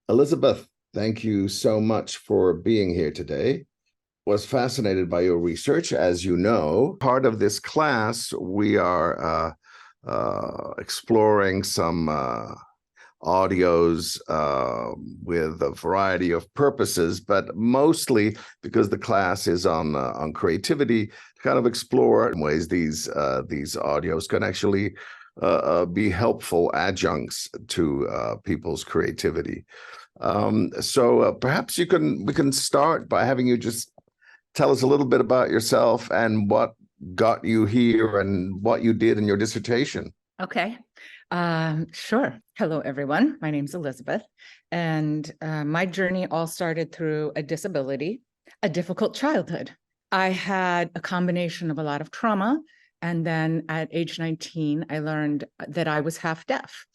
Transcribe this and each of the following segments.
Elizabeth, thank you so much for being here today. Was fascinated by your research. As you know, part of this class, we are exploring some audios with a variety of purposes, but mostly because the class is on creativity, to kind of explore ways these audios can actually be helpful adjuncts to people's creativity. So perhaps we can start by having you just tell us a little bit about yourself and what got you here and what you did in your dissertation. Okay, sure. Hello, everyone. My name's Elizabeth, and my journey all started through a disability, a difficult childhood. I had a combination of a lot of trauma, and then at age 19, I learned that I was half deaf,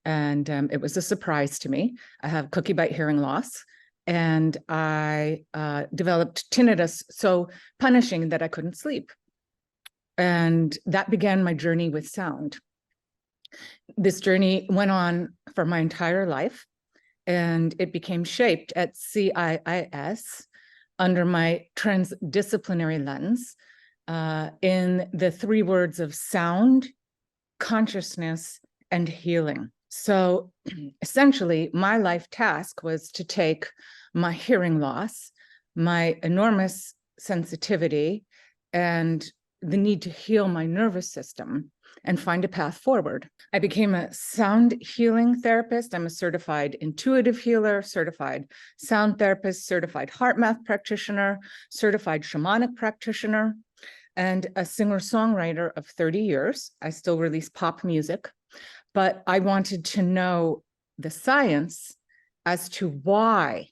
and it was a surprise to me. I have cookie bite hearing loss, and I developed tinnitus so punishing that I couldn't sleep. And that began my journey with sound. This journey went on for my entire life, and it became shaped at CIIS under my transdisciplinary lens in the three words of sound, consciousness, and healing. So essentially, my life task was to take my hearing loss, my enormous sensitivity, and the need to heal my nervous system and find a path forward. I became a sound healing therapist. I'm a certified intuitive healer, certified sound therapist, certified heart math practitioner, certified shamanic practitioner, and a singer-songwriter of 30 years. I still release pop music, but I wanted to know the science as to why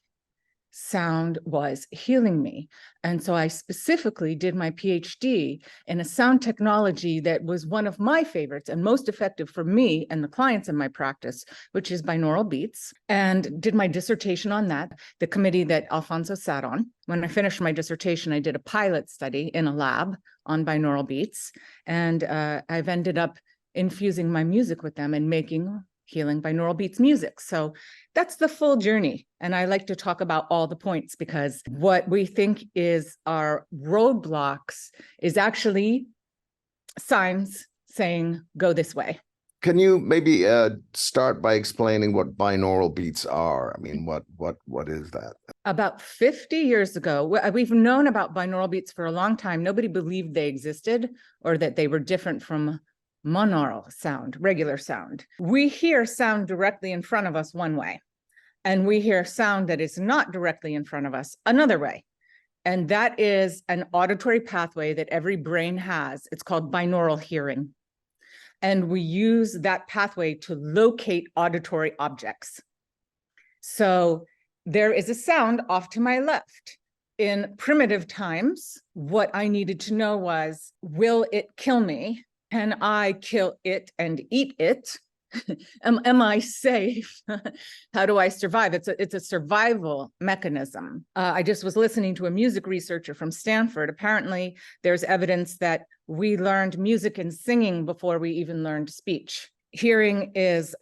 sound was healing me. And so I specifically did my PhD in a sound technology that was one of my favorites and most effective for me and the clients in my practice, which is binaural beats, and did my dissertation on that, the committee that Alfonso sat on. When I finished my dissertation, I did a pilot study in a lab on binaural beats, and I've ended up infusing my music with them and making healing binaural beats music. So that's the full journey. And I like to talk about all the points because what we think is our roadblocks is actually signs saying, go this way. Can you maybe start by explaining what binaural beats are? I mean, what is that? About 50 years ago, we've known about binaural beats for a long time. Nobody believed they existed or that they were different from monaural sound, regular sound. We hear sound directly in front of us one way, and we hear sound that is not directly in front of us another way. And that is an auditory pathway that every brain has. It's called binaural hearing. And we use that pathway to locate auditory objects. So there is a sound off to my left. In primitive times, what I needed to know was, will it kill me? Can I kill it and eat it? Am I safe? How do I survive? It's a survival mechanism. I just was listening to a music researcher from Stanford. Apparently, there's evidence that we learned music and singing before we even learned speech. Hearing is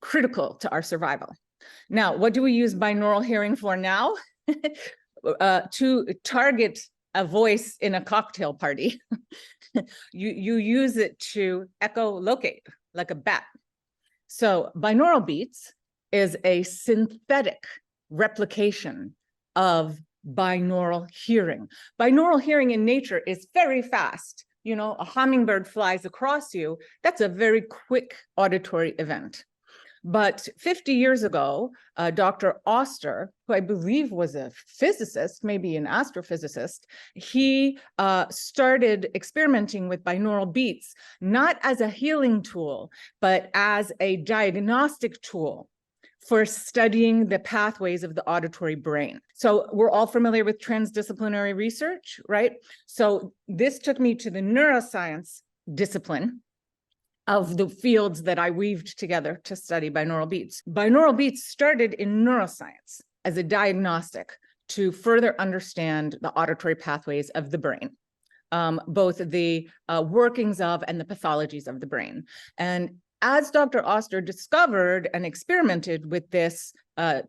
critical to our survival. Now, what do we use binaural hearing for now? To target a voice in a cocktail party. You use it to echolocate like a bat. So binaural beats is a synthetic replication of binaural hearing. Binaural hearing in nature is very fast. You know, a hummingbird flies across you. That's a very quick auditory event. But 50 years ago, Dr. Oster, who I believe was a physicist, maybe an astrophysicist, he started experimenting with binaural beats, not as a healing tool, but as a diagnostic tool for studying the pathways of the auditory brain. So we're all familiar with transdisciplinary research, right? So this took me to the neuroscience discipline of the fields that I weaved together to study binaural beats. Binaural beats started in neuroscience as a diagnostic to further understand the auditory pathways of the brain, both the workings of and the pathologies of the brain. And As Dr. Oster discovered and experimented with this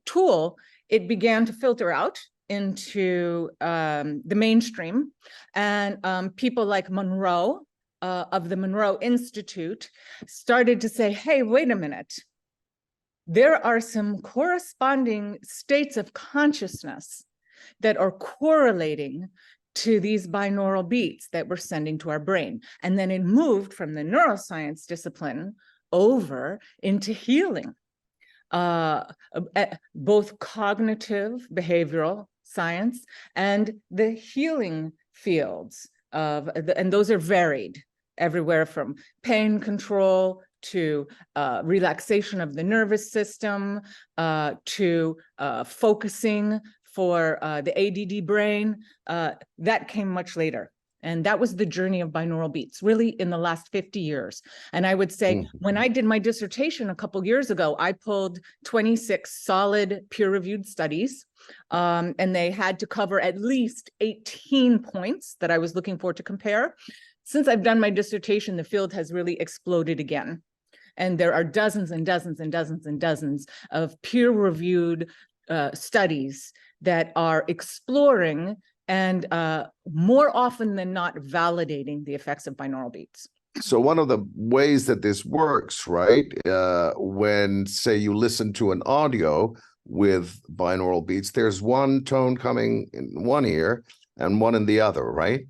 tool, it began to filter out into the mainstream. And people like Monroe of the Monroe Institute started to say, hey, wait a minute. There are some corresponding states of consciousness that are correlating to these binaural beats that we're sending to our brain. And then it moved from the neuroscience discipline over into healing, both cognitive behavioral science and the healing fields and those are varied, everywhere from pain control to relaxation of the nervous system, to focusing for the ADD brain. That came much later. And that was the journey of binaural beats, really in the last 50 years. And I would say, when I did my dissertation a couple years ago, I pulled 26 solid peer-reviewed studies, and they had to cover at least 18 points that I was looking for to compare. Since I've done my dissertation, the field has really exploded again. And there are dozens and dozens and dozens and dozens of peer-reviewed studies that are exploring and more often than not validating the effects of binaural beats. So one of the ways that this works, right, when, say, you listen to an audio with binaural beats, there's one tone coming in one ear and one in the other, right?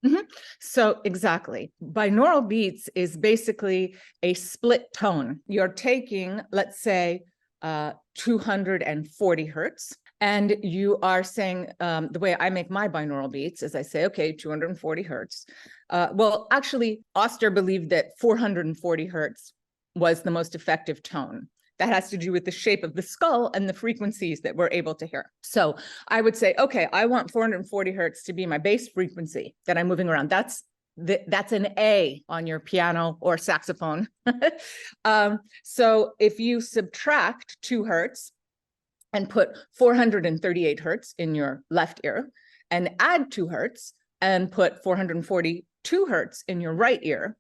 Mm-hmm. So exactly. Binaural beats is basically a split tone. You're taking, let's say, 240 hertz, and you are saying, the way I make my binaural beats is I say, okay, 240 hertz. Well, actually, Oster believed that 440 hertz was the most effective tone. That has to do with the shape of the skull and the frequencies that we're able to hear. So I would say, okay, I want 440 hertz to be my bass frequency that I'm moving around. That's an A on your piano or saxophone. So if you subtract 2 hertz and put 438 hertz in your left ear and add 2 hertz and put 442 hertz in your right ear,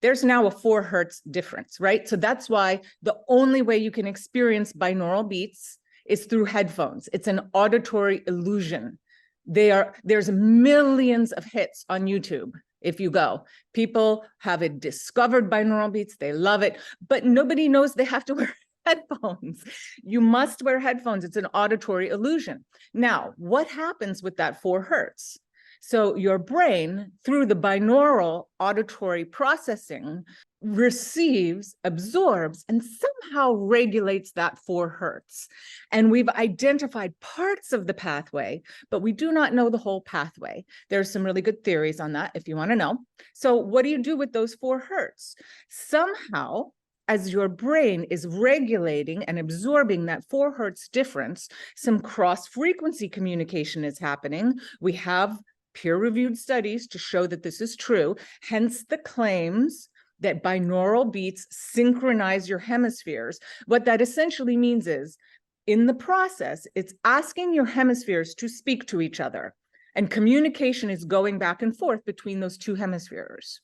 there's now a 4 hertz difference, right? So that's why the only way you can experience binaural beats is through headphones. It's an auditory illusion. There's millions of hits on YouTube. If you go, people have discovered binaural beats, they love it, but nobody knows they have to wear headphones. You must wear headphones. It's an auditory illusion. Now, what happens with that 4 hertz? So your brain, through the binaural auditory processing, receives, absorbs, and somehow regulates that 4 hertz. And we've identified parts of the pathway, but we do not know the whole pathway. There's some really good theories on that if you want to know. So what do you do with those 4 hertz? Somehow, as your brain is regulating and absorbing that 4 hertz difference, some cross-frequency communication is happening. We have peer-reviewed studies to show that this is true, hence the claims that binaural beats synchronize your hemispheres. What that essentially means is, in the process, it's asking your hemispheres to speak to each other, and communication is going back and forth between those 2 hemispheres.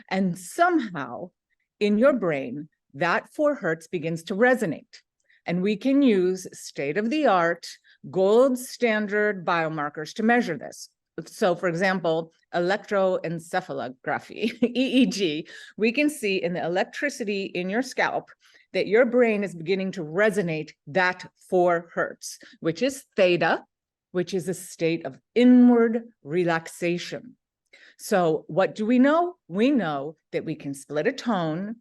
And somehow, in your brain, that 4 hertz begins to resonate. And we can use state-of-the-art, gold standard biomarkers to measure this. So, for example, electroencephalography, EEG, we can see in the electricity in your scalp that your brain is beginning to resonate that 4 hertz, which is theta, which is a state of inward relaxation. So what do we know? We know that we can split a tone,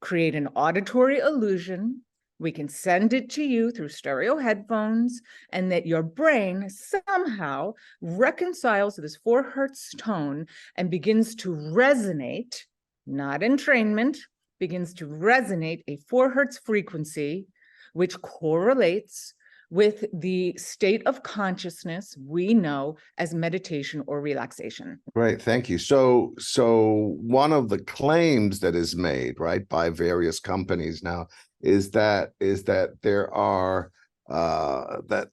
create an auditory illusion, we can send it to you through stereo headphones, and that your brain somehow reconciles this 4 hertz tone and begins to resonate, not entrainment, begins to resonate a 4 hertz frequency, which correlates with the state of consciousness we know as meditation or relaxation. Right, thank you. So one of the claims that is made, right, by various companies now is that there are that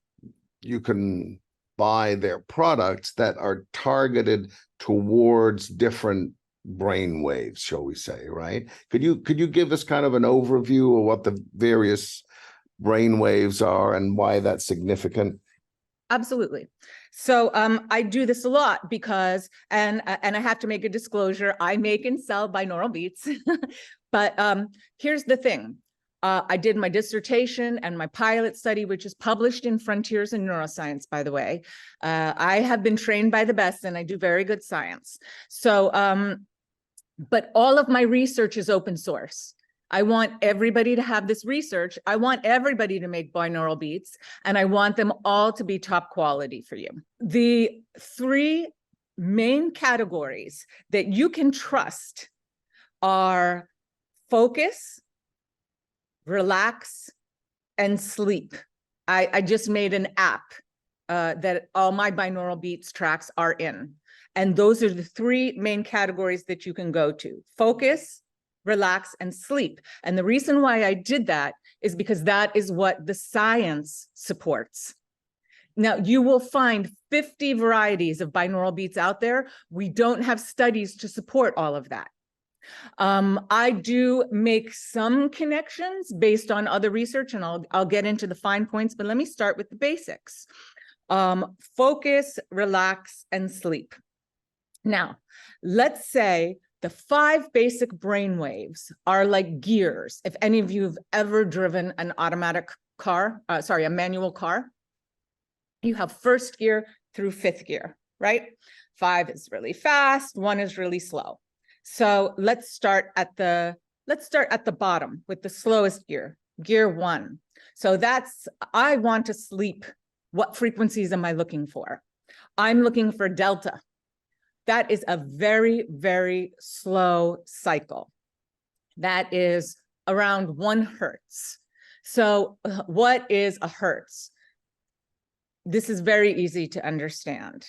you can buy their products that are targeted towards different brain waves, shall we say, right? Could you give us kind of an overview of what the various brain waves are and why that's significant? Absolutely. So I do this a lot because, and I have to make a disclosure, I make and sell binaural beats. But here's the thing. I did my dissertation and my pilot study, which is published in Frontiers in Neuroscience, by the way. I have been trained by the best and I do very good science. So, but all of my research is open source. I want everybody to have this research. I want everybody to make binaural beats, and I want them all to be top quality for you. The three main categories that you can trust are focus, relax, and sleep. I just made an app that all my binaural beats tracks are in. And those are the three main categories that you can go to: focus, relax, and sleep. And the reason why I did that is because that is what the science supports. Now, you will find 50 varieties of binaural beats out there. We don't have studies to support all of that. I do make some connections based on other research, and I'll get into the fine points, but let me start with the basics. Focus, relax, and sleep. Now, let's say the 5 basic brain waves are like gears. If any of you have ever driven an automatic car, a manual car, you have first gear through 5th gear, right? 5 is really fast, 1 is really slow. So let's start at the bottom with the slowest gear, gear 1. So that's, I want to sleep. What frequencies am I looking for? I'm looking for delta. That is a very, very slow cycle. That is around 1 hertz. So what is a hertz? This is very easy to understand.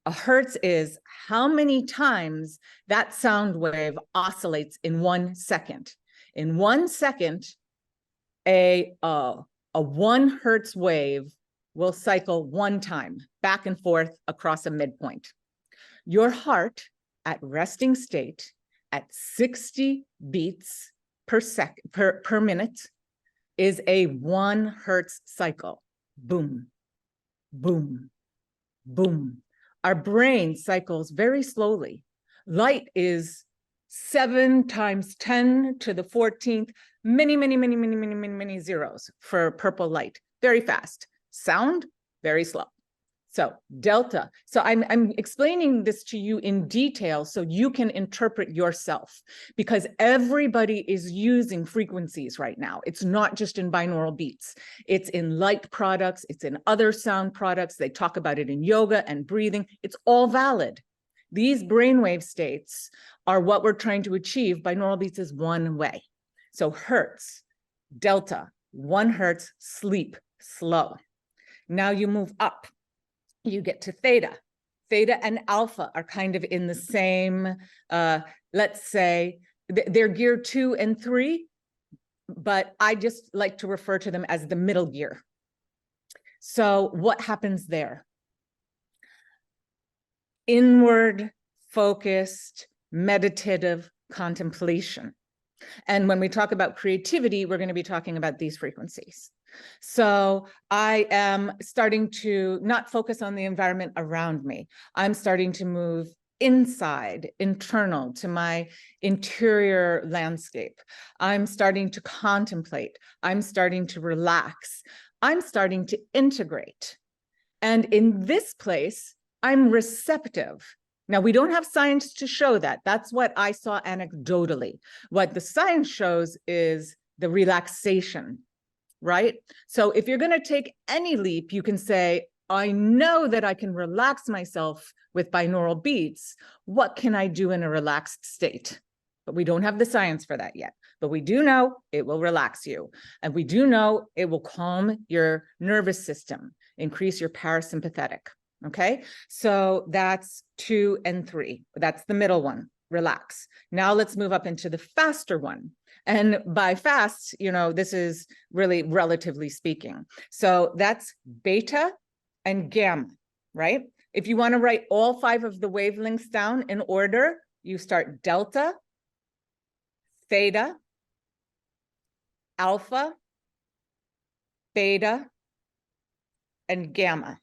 A hertz is how many times that sound wave oscillates in 1 second. In 1 second, a 1 hertz wave will cycle 1 time, back and forth across a midpoint. Your heart at resting state at 60 beats per minute is a 1 hertz cycle. Boom, boom, boom. Our brain cycles very slowly. Light is 7 times 10 to the 14th, many zeros for purple light. Very fast. Sound, very slow. So delta. So I'm explaining this to you in detail so you can interpret yourself, because everybody is using frequencies right now. It's not just in binaural beats. It's in light products. It's in other sound products. They talk about it in yoga and breathing. It's all valid. These brainwave states are what we're trying to achieve. Binaural beats is one way. So hertz, delta, 1 hertz, sleep, slow. Now you move up. You get to theta. Theta and alpha are kind of in the same, let's say, they're gear 2 and 3, but I just like to refer to them as the middle gear. So what happens there? Inward, focused, meditative contemplation. And when we talk about creativity, we're going to be talking about these frequencies. So I am starting to not focus on the environment around me. I'm starting to move inside, internal, to my interior landscape. I'm starting to contemplate. I'm starting to relax. I'm starting to integrate. And in this place, I'm receptive. Now, we don't have science to show that. That's what I saw anecdotally. What the science shows is the relaxation. Right? So if you're going to take any leap, you can say, I know that I can relax myself with binaural beats. What can I do in a relaxed state? But we don't have the science for that yet. But we do know it will relax you. And we do know it will calm your nervous system, increase your parasympathetic. Okay? So that's 2 and 3. That's the middle one. Relax. Now let's move up into the faster one. And by fast, you know, this is really relatively speaking. So that's beta and gamma, right? If you want to write all 5 of the wavelengths down in order, you start delta, theta, alpha, beta, and gamma.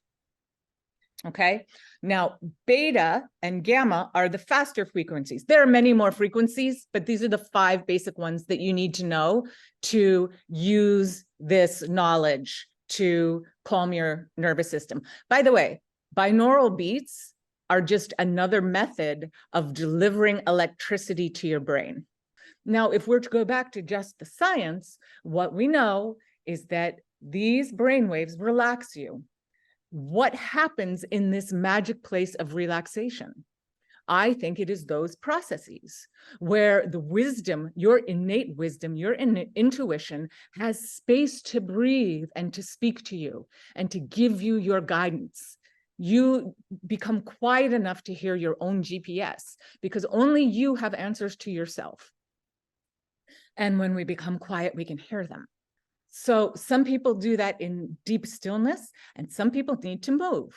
Okay, now beta and gamma are the faster frequencies. There are many more frequencies, but these are the 5 basic ones that you need to know to use this knowledge to calm your nervous system. By the way, binaural beats are just another method of delivering electricity to your brain. Now, if we're to go back to just the science, what we know is that these brain waves relax you. What happens in this magic place of relaxation? I think it is those processes where the wisdom, your innate wisdom, your intuition has space to breathe and to speak to you and to give you your guidance. You become quiet enough to hear your own GPS because only you have answers to yourself. And when we become quiet, we can hear them. So some people do that in deep stillness, and some people need to move.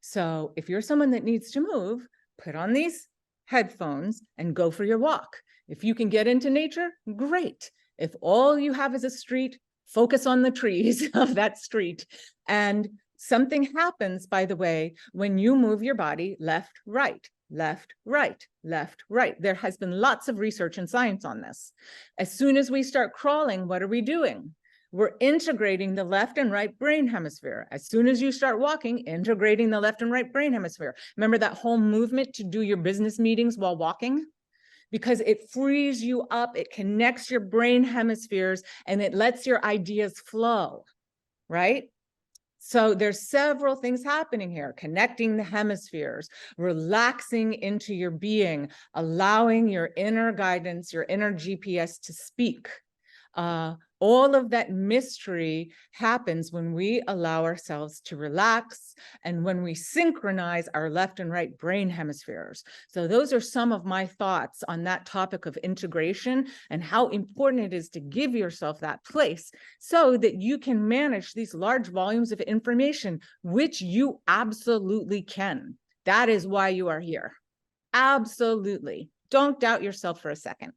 So if you're someone that needs to move, put on these headphones and go for your walk. If you can get into nature, great. If all you have is a street, focus on the trees of that street. And something happens, by the way, when you move your body left, right, left, right, left, right. There has been lots of research and science on this. As soon as we start crawling, what are we doing? We're integrating the left and right brain hemisphere. As soon as you start walking, integrating the left and right brain hemisphere. Remember that whole movement to do your business meetings while walking? Because it frees you up, it connects your brain hemispheres, and it lets your ideas flow, right? So there's several things happening here, connecting the hemispheres, relaxing into your being, allowing your inner guidance, your inner GPS to speak. All of that mystery happens when we allow ourselves to relax and when we synchronize our left and right brain hemispheres. So those are some of my thoughts on that topic of integration and how important it is to give yourself that place so that you can manage these large volumes of information, which you absolutely can. That is why you are here. Absolutely. Don't doubt yourself for a second.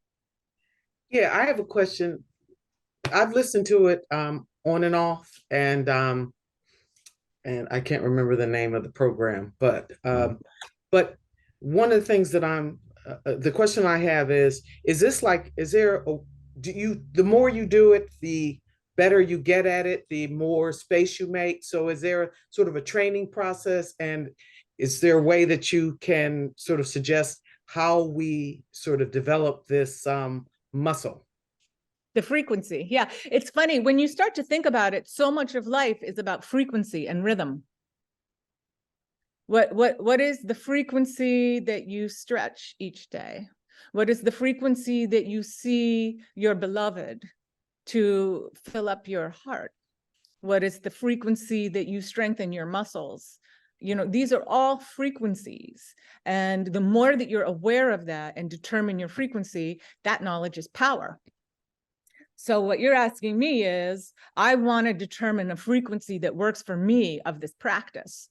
Yeah, I have a question. I've listened to it on and off, and I can't remember the name of the program, but one of the things that the question I have is this like, the more you do it, the better you get at it, the more space you make. So is there sort of a training process, and is there a way that you can sort of suggest how we sort of develop this muscle? The frequency. Yeah. It's funny when you start to think about it, so much of life is about frequency and rhythm. What is the frequency that you stretch each day? What is the frequency that you see your beloved to fill up your heart? What is the frequency that you strengthen your muscles? You know, these are all frequencies. And the more that you're aware of that and determine your frequency, that knowledge is power. So what you're asking me is, I want to determine a frequency that works for me of this practice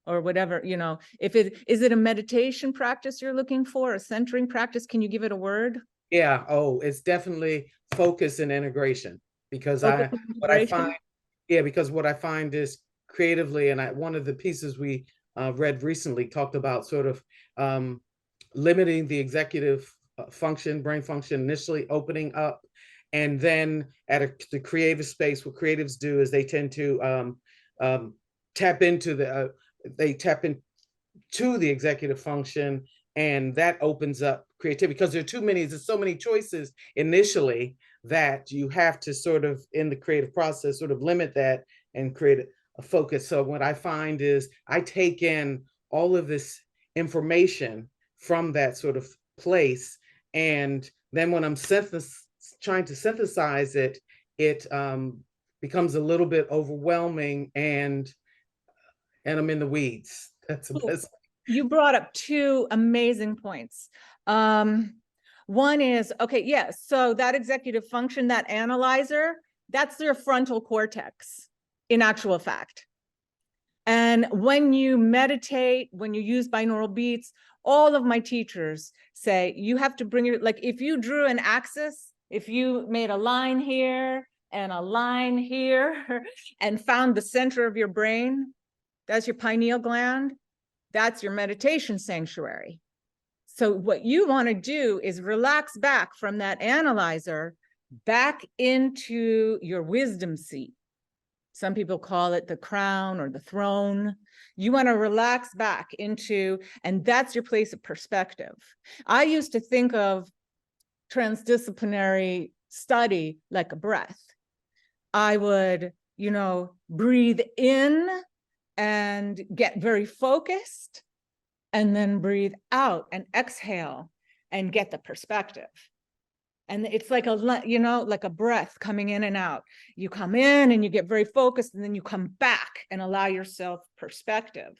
or whatever, you know, is it a meditation practice you're looking for, a centering practice? Can you give it a word? Yeah. Oh, it's definitely focus and integration because what I find is creatively, and one of the pieces we read recently talked about sort of limiting the executive function, brain function, initially opening up. And then the creative space, what creatives do is they tend to tap into the executive function, and that opens up creativity because there's so many choices initially that you have to sort of, in the creative process, sort of limit that and create a focus. So what I find is I take in all of this information from that sort of place, and then when I'm trying to synthesize it, it becomes a little bit overwhelming, and I'm in the weeds. That's the best. You brought up 2 amazing points. One is, okay, yes, so that executive function, that analyzer, that's their frontal cortex in actual fact. And when you meditate, when you use binaural beats, all of my teachers say you have to bring your, like if you drew an axis, if you made a line here and a line here and found the center of your brain, that's your pineal gland, that's your meditation sanctuary. So what you want to do is relax back from that analyzer back into your wisdom seat. Some people call it the crown or the throne. You want to relax back into, and that's your place of perspective. I used to think of transdisciplinary study like a breath. I would, breathe in and get very focused, and then breathe out and exhale and get the perspective. And it's like like a breath coming in and out. You come in and you get very focused, and then you come back and allow yourself perspective.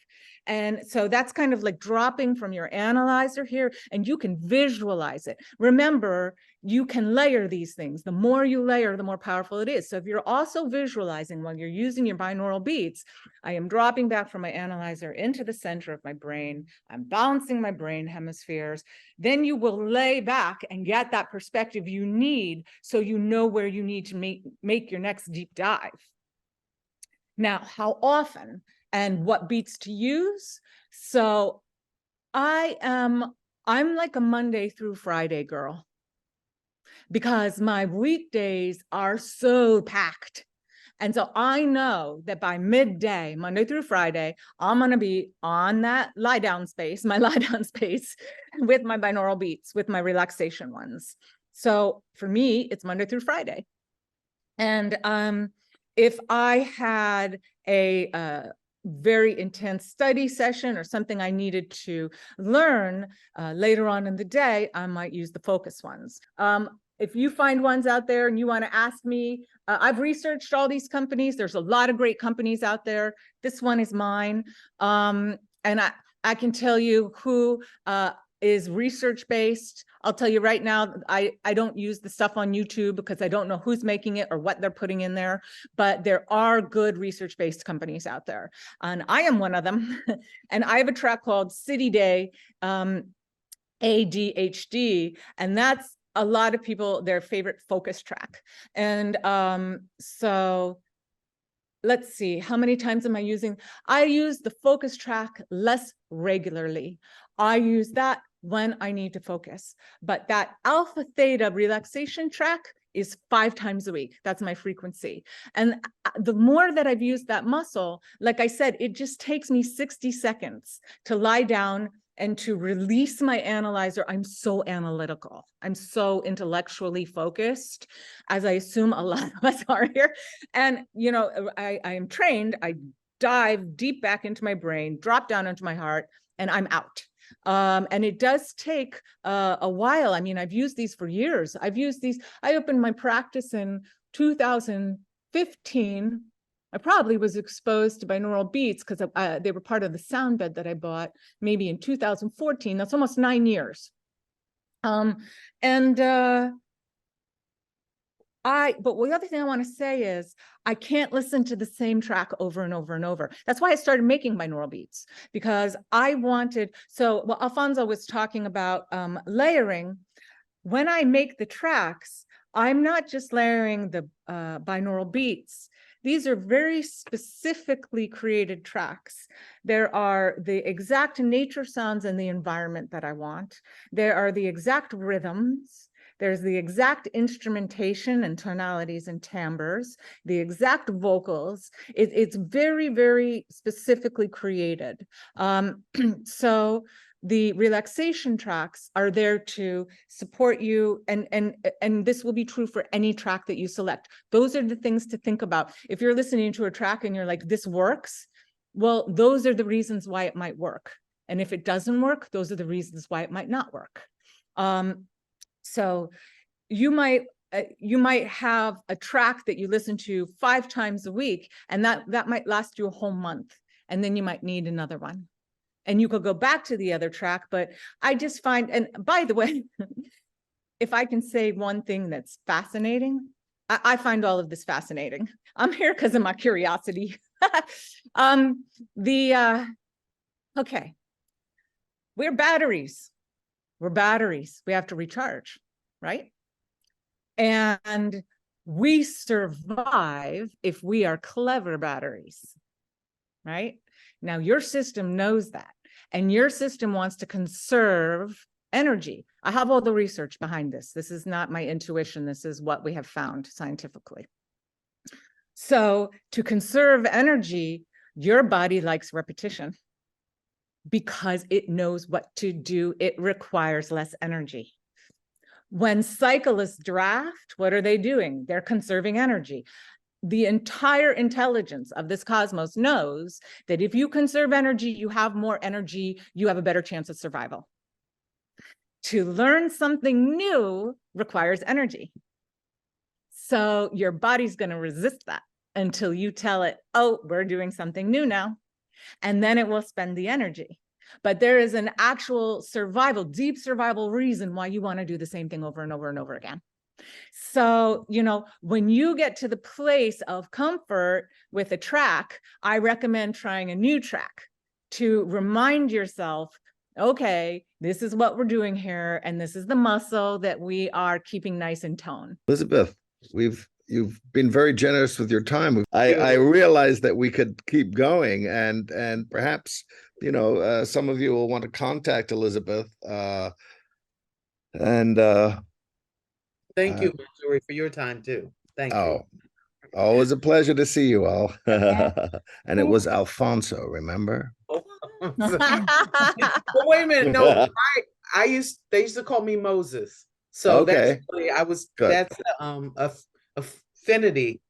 And so that's kind of like dropping from your analyzer here, and you can visualize it. Remember, you can layer these things. The more you layer, the more powerful it is. So if you're also visualizing while you're using your binaural beats, I am dropping back from my analyzer into the center of my brain. I'm balancing my brain hemispheres. Then you will lay back and get that perspective you need, so you know where you need to make your next deep dive. Now, how often and what beats to use? So I'm like a Monday through Friday girl, because my weekdays are so packed. And so I know that by midday, Monday through Friday, I'm going to be on that lie down space, my lie down space with my binaural beats, with my relaxation ones. So for me, it's Monday through Friday. And if I had a very intense study session or something I needed to learn later on in the day, I might use the focus ones. If you find ones out there and you want to ask me, I've researched all these companies. There's a lot of great companies out there. This one is mine. And I can tell you who is research-based. I'll tell you right now, I don't use the stuff on YouTube because I don't know who's making it or what they're putting in there, but there are good research-based companies out there. And I am one of them. And I have a track called City Day ADHD, and that's a lot of people, their favorite focus track. And so let's see, how many times am I using? I use the focus track less regularly. I use that when I need to focus. But that alpha theta relaxation track is 5 times a week. That's my frequency. And the more that I've used that muscle, like I said, it just takes me 60 seconds to lie down and to release my analyzer. I'm so analytical. I'm so intellectually focused, as I assume a lot of us are here. And, I am trained. I dive deep back into my brain, drop down into my heart, and I'm out. And it does take a while. I mean, I've used these for years. I opened my practice in 2015. I probably was exposed to binaural beats because they were part of the sound bed that I bought maybe in 2014. That's almost 9 years. But the other thing I want to say is I can't listen to the same track over and over and over. That's why I started making binaural beats, because I wanted, Alfonso was talking about layering. When I make the tracks, I'm not just layering the binaural beats. These are very specifically created tracks. There are the exact nature sounds and the environment that I want. There are the exact rhythms. There's the exact instrumentation and tonalities and timbres, the exact vocals. It's very, very specifically created. So the relaxation tracks are there to support you, and this will be true for any track that you select. Those are the things to think about. If you're listening to a track and you're like, this works, well, those are the reasons why it might work. And if it doesn't work, those are the reasons why it might not work. So you might have a track that you listen to 5 times a week, and that might last you a whole month, and then you might need another one. And you could go back to the other track, but I just find, and by the way, if I can say one thing that's fascinating, I find all of this fascinating. I'm here because of my curiosity. Okay, we're batteries. We're batteries. We have to recharge, right? And we survive if we are clever batteries, right? Now, your system knows that, and your system wants to conserve energy. I have all the research behind this. This is not my intuition. This is what we have found scientifically. So to conserve energy, your body likes repetition because it knows what to do. It requires less energy. When cyclists draft, what are they doing? They're conserving energy. The entire intelligence of this cosmos knows that if you conserve energy, you have more energy, you have a better chance of survival. To learn something new requires energy. So your body's going to resist that until you tell it, oh, we're doing something new now. And then it will spend the energy. But there is an actual survival, deep survival reason why you want to do the same thing over and over and over again. So, you know, when you get to the place of comfort with a track, I recommend trying a new track to remind yourself, okay, this is what we're doing here, and this is the muscle that we are keeping nice in tone. Elizabeth, you've been very generous with your time. I realized that we could keep going, and perhaps, you know, some of you will want to contact Elizabeth. Thank you, Montuori, for your time too. Thank you. Always a pleasure to see you all. And it was Alfonso, remember? Well, wait a minute. No, they used to call me Moses. So okay. That's affinity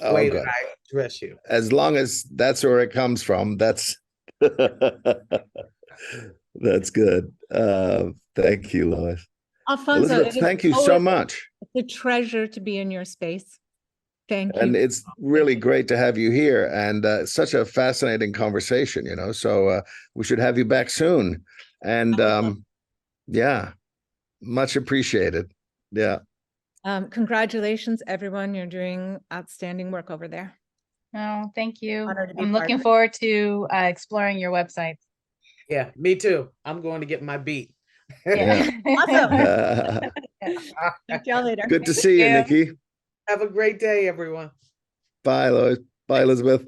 way that I address you. As long as that's where it comes from, that's that's good. Thank you, Lois. Alfonso, Elizabeth, thank you so much. It's a treasure to be in your space. Thank you. And it's really great to have you here, and such a fascinating conversation, you know, so we should have you back soon. And yeah, much appreciated. Yeah. Congratulations, everyone. You're doing outstanding work over there. Oh, thank you. I'm looking forward to exploring your website. Yeah, me too. I'm going to get my beat. Yeah. Awesome. Talk to y'all later. Good to see you, Nikki. Have a great day, everyone. Bye, Lois. Bye, Elizabeth.